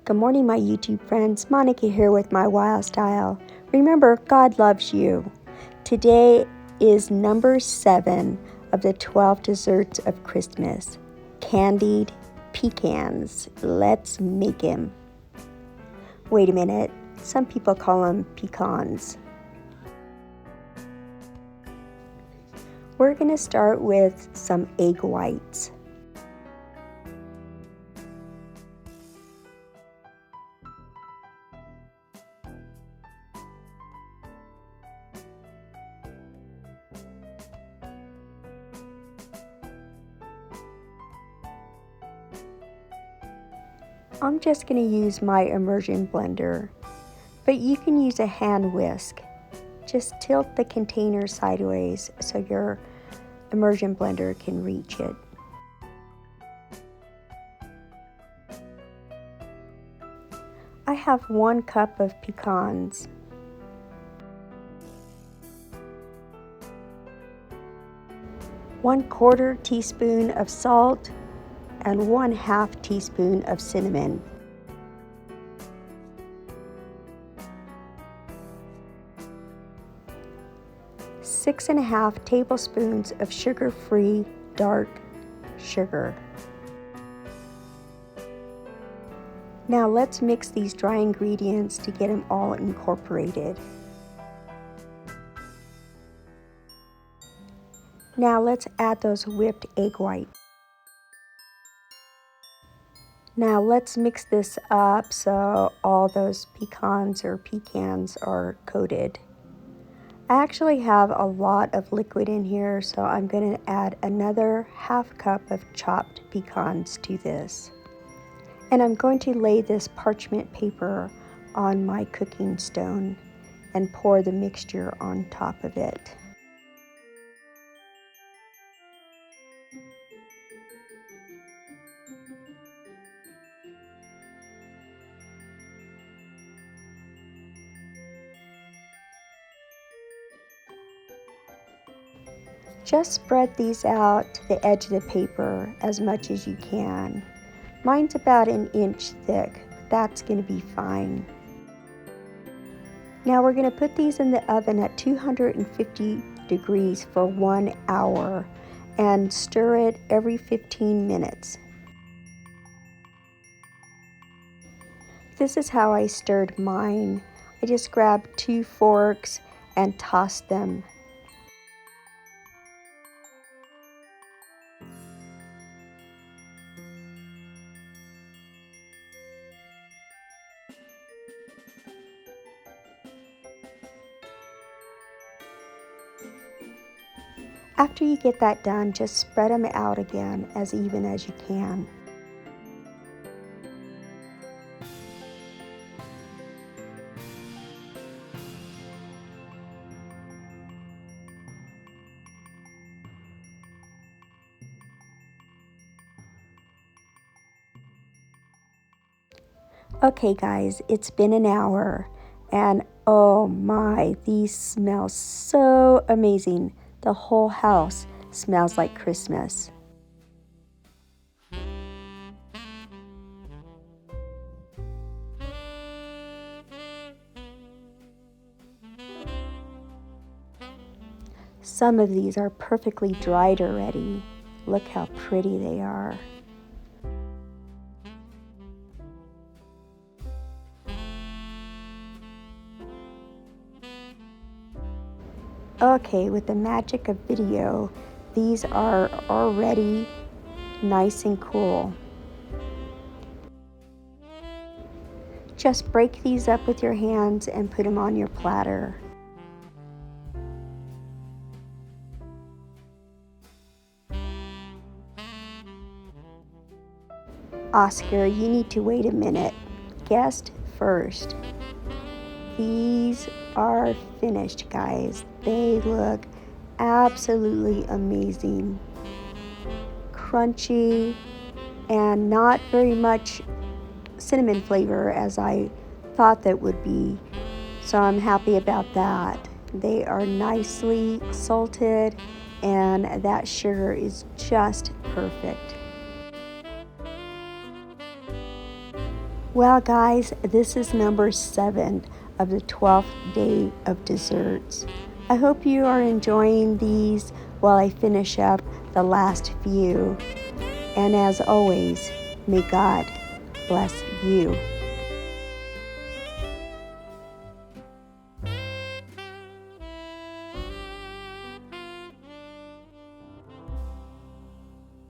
Good morning, my YouTube friends. Monica here with MyWyoStyle. Remember, God loves you. Today is number 7 of the 12 desserts of Christmas. Candied pecans. Let's make them. Wait a minute. Some people call them pecans. We're going to start with some egg whites. I'm just going to use my immersion blender, but you can use a hand whisk. Just tilt the container sideways so your immersion blender can reach it. I have 1 cup of pecans. ¼ teaspoon of salt and 1/2 teaspoon of cinnamon. Six and a half tablespoons of sugar-free dark sugar. Now let's mix these dry ingredients to get them all incorporated. Now let's add those whipped egg whites. Now let's mix this up so all those pecans are coated. I actually have a lot of liquid in here, so I'm going to add another 1/2 cup of chopped pecans to this. And I'm going to lay this parchment paper on my cooking stone and pour the mixture on top of it. Just spread these out to the edge of the paper as much as you can. Mine's about 1 inch thick, but that's going to be fine. Now we're going to put these in the oven at 250 degrees for 1 hour and stir it every 15 minutes. This is how I stirred mine. I just grabbed 2 forks and tossed them. After you get that done, just spread them out again as even as you can. Okay guys, it's been an hour and oh my, these smell so amazing. The whole house smells like Christmas. Some of these are perfectly dried already. Look how pretty they are. Okay, with the magic of video, these are already nice and cool. Just break these up with your hands and put them on your platter. Oscar, you need to wait a minute. Guest first. These are finished, guys. They look absolutely amazing. Crunchy and not very much cinnamon flavor as I thought that would be. So I'm happy about that. They are nicely salted and that sugar is just perfect. Well, guys, this is number 7 of the 12th day of desserts. I hope you are enjoying these while I finish up the last few. And as always, may God bless you.